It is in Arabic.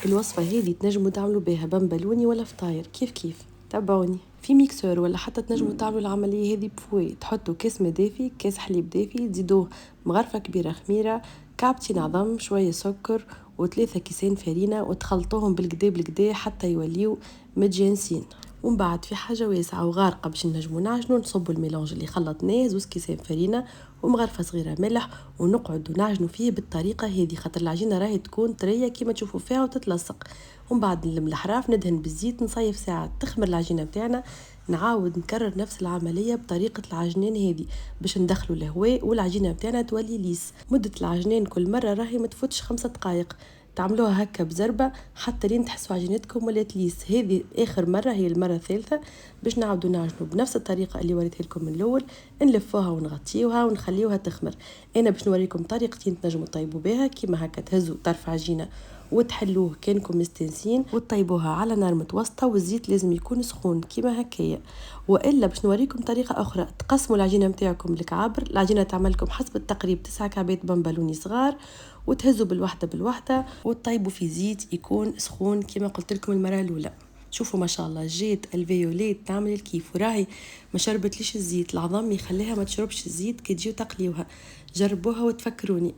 الوصفة هذه تنجموا تعملوا بها بمبلوني ولا فطاير كيف تابعوني في ميكسور، ولا حتى تنجموا تعملوا العملية هذه بفوي. تحطوا كاس ما دافي، كاس حليب دافي، تزيدوه مغرفة كبيرة خميرة، كعبتين عظم، شوية سكر و3 كيسين فرينة، وتخلطوهم بالقدا حتى يوليو متجانسين. ومن بعد في حاجة واسعة وغارقة باش نجمو نعجنو، نصبوا الميلانج اللي خلطناه 2 كيسين فرينة ومغرفة صغيرة ملح، ونقعدوا نعجنوا فيه بالطريقة هذه، خاطر العجينة راهي تكون طرية كيما تشوفوا فيها وتتلصق. ومن بعد نلم الحراف، ندهن بالزيت، نصيف ساعة تخمر العجينة بتاعنا. نعاود نكرر نفس العملية بطريقة العجنين هذه باش ندخلوا الهواء والعجينة بتاعنا تولي ليس. مدة العجنين كل مرة راهي ما تفوتش 5 دقائق. تعملوها هكا بزربة حتى لين تحسوا عجينتكم ولات ليس. هذه اخر مرة، هي المرة الثالثة باش نعاودوا نعجنوا بنفس الطريقة اللي وريتها لكم من الاول. نلفوها ونغطيوها ونخليوها تخمر. انا باش نوريكم طريقتين تنجموا تطيبوا بها كيما هكا. تهزوا طرف عجينة وتحلوه كانكم مستنسين وتطيبوها على نار متوسطة، والزيت لازم يكون سخون كيما هكايا. والا باش نوريكم طريقة اخرى، تقسموا العجينة متاعكم لكعابر. العجينة تعملكم حسب التقريب 9 كعبات بمبلوني صغار، وتهزوا بالوحدة وتطيبوا في زيت يكون سخون كما قلت لكم المرة الأولى. شوفوا ما شاء الله جيت الفيوليت تعمل الكيف، وراهي ما شربت ليش الزيت. العظام يخليها ما تشربش الزيت كي تجيو تقليوها. جربوها وتفكروني.